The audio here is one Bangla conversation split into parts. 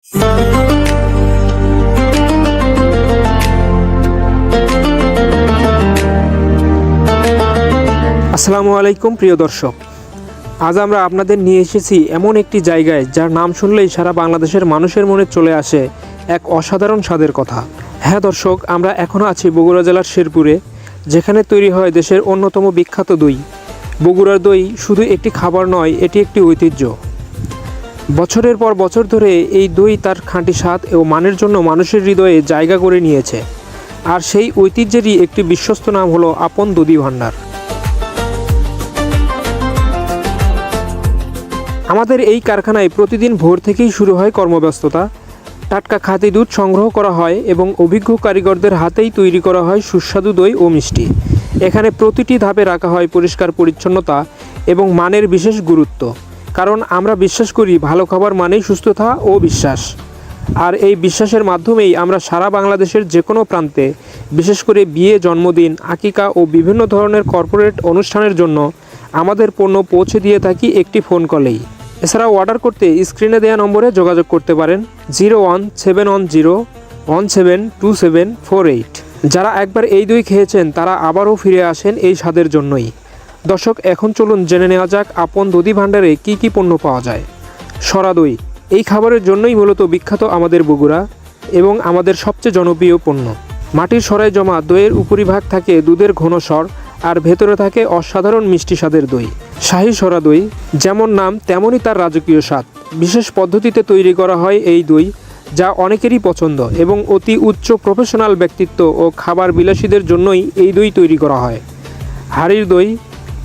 আসসালামু আলাইকুম প্রিয় দর্শক, আজ আমরা আপনাদের নিয়ে এসেছি এমন একটি জায়গায় যার নাম শুনলেই সারা বাংলাদেশের মানুষের মনে চলে আসে এক অসাধারণ স্বাদের কথা। হ্যাঁ দর্শক, আমরা এখনও আছি বগুড়া জেলার শেরপুরে, যেখানে তৈরি হয় দেশের অন্যতম বিখ্যাত দই। বগুড়ার দই শুধু একটি খাবার নয়, এটি একটি ঐতিহ্য। বছরের পর বছর ধরে এই দই তার খাঁটি স্বাদ ও মানের জন্য মানুষের হৃদয়ে জায়গা করে নিয়েছে। আর সেই ঐতিহ্যেরই একটি বিশ্বস্ত নাম হলো আপন দধি ভাণ্ডার। আমাদের এই কারখানায় প্রতিদিন ভোর থেকেই শুরু হয় কর্মব্যস্ততা। টাটকা খাঁটি দুধ সংগ্রহ করা হয় এবং অভিজ্ঞ কারিগরদের হাতেই তৈরি করা হয় সুস্বাদু দই ও মিষ্টি। এখানে প্রতিটি ধাপে রাখা হয় পরিষ্কার পরিচ্ছন্নতা এবং মানের বিশেষ গুরুত্ব, কারণ আমরা বিশ্বাস করি ভালো খাবার মানেই সুস্থতা ও বিশ্বাস। আর এই বিশ্বাসের মাধ্যমেই আমরা সারা বাংলাদেশের যে কোনো প্রান্তে, বিশেষ করে বিয়ে, জন্মদিন, আকিকা ও বিভিন্ন ধরনের কর্পোরেট অনুষ্ঠানের জন্য আমাদের পণ্য পৌঁছে দিয়ে থাকি একটি ফোন কলেই। এছাড়াও অর্ডার করতে স্ক্রিনে দেওয়া নম্বরে যোগাযোগ করতে পারেন 017101727448। যারা একবার এই দই খেয়েছেন তারা আবারও ফিরে আসেন এই স্বাদের জন্যই। দর্শক, এখন চলুন জেনে নেওয়া যাক আপন দধি ভাণ্ডারে কী কী পণ্য পাওয়া যায়। সরা দই এই খাবারের জন্যই মূলত বিখ্যাত আমাদের বগুড়া এবং আমাদের সবচেয়ে জনপ্রিয় পণ্য। মাটির সরায় জমা দইয়ের উপরিভাগ থাকে দুধের ঘন স্বর, আর ভেতরে থাকে অসাধারণ মিষ্টি স্বাদের দই। শাহী সরা দই, যেমন নাম তেমনই তার রাজকীয় স্বাদ। বিশেষ পদ্ধতিতে তৈরি করা হয় এই দই, যা অনেকেরই পছন্দ এবং অতি উচ্চ প্রফেশনাল ব্যক্তিত্ব ও খাবার বিলাসীদের জন্যই এই দই তৈরি করা হয়। হাঁড়ির দই,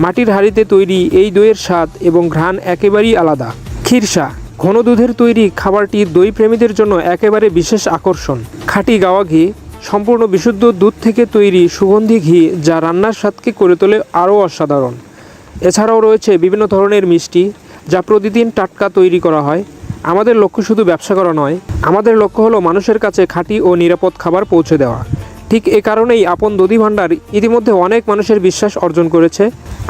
মাটির হাঁড়িতে তৈরি এই দইয়ের স্বাদ এবং ঘ্রাণ একেবারেই আলাদা। খিরসা, ঘন দুধের তৈরি খাবারটি দই প্রেমীদের জন্য একেবারে বিশেষ আকর্ষণ। খাঁটি গাওয়া ঘি, সম্পূর্ণ বিশুদ্ধ দুধ থেকে তৈরি সুগন্ধি ঘি, যা রান্নার স্বাদকে করে তোলে আরও অসাধারণ। এছাড়াও রয়েছে বিভিন্ন ধরনের মিষ্টি, যা প্রতিদিন টাটকা তৈরি করা হয়। আমাদের লক্ষ্য শুধু ব্যবসা করা নয়, আমাদের লক্ষ্য হলো মানুষের কাছে খাঁটি ও নিরাপদ খাবার পৌঁছে দেওয়া। ঠিক এ কারণেই আপন দধি ভাণ্ডার ইতিমধ্যে অনেক মানুষের বিশ্বাস অর্জন করেছে।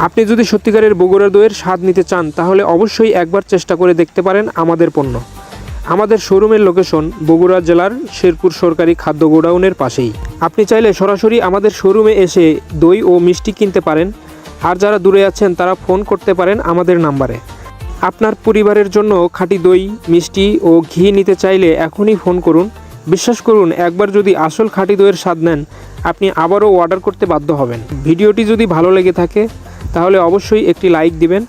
আপনি যদি সত্যিকারের বগুড়ার দইয়ের স্বাদ নিতে চান, তাহলে অবশ্যই একবার চেষ্টা করে দেখতে পারেন আমাদের পণ্য। আমাদের শোরুমের লোকেশন বগুড়া জেলার শেরপুর সরকারি খাদ্য গোডাউনের পাশেই। আপনি চাইলে সরাসরি আমাদের শোরুমে এসে দই ও মিষ্টি কিনতে পারেন, আর যারা দূরে আছেন তারা ফোন করতে পারেন আমাদের নাম্বারে। আপনার পরিবারের জন্য খাঁটি দই, মিষ্টি ও ঘি নিতে চাইলে এখনই ফোন করুন। বিশ্বাস করুন, একবার যদি আসল খাঁটি দইয়ের স্বাদ নেন, আপনি আবারও অর্ডার করতে বাধ্য হবেন। ভিডিওটি যদি ভালো লেগে থাকে তাহলে অবশ্যই একটি লাইক দিবেন,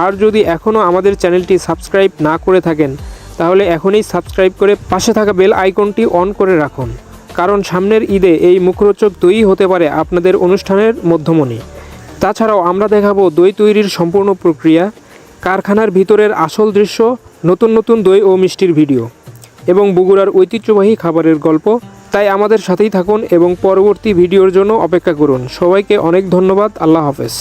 আর যদি এখনও আমাদের চ্যানেলটি সাবস্ক্রাইব না করে থাকেন তাহলে এখনই সাবস্ক্রাইব করে পাশে থাকা বেল আইকনটি অন করে রাখুন, কারণ সামনের ঈদে এই মুখরোচক দই হতে পারে আপনাদের অনুষ্ঠানের মধ্যমণি। তাছাড়াও আমরা দেখাবো দই তৈরির সম্পূর্ণ প্রক্রিয়া, কারখানার ভিতরের আসল দৃশ্য, নতুন নতুন দই ও মিষ্টির ভিডিও এবং বগুড়ার ঐতিহ্যবাহী খাবারের গল্প। তাই আমাদের সাথেই থাকুন এবং পরবর্তী ভিডিওর জন্য অপেক্ষা করুন। সবাইকে অনেক ধন্যবাদ। আল্লাহ হাফেজ।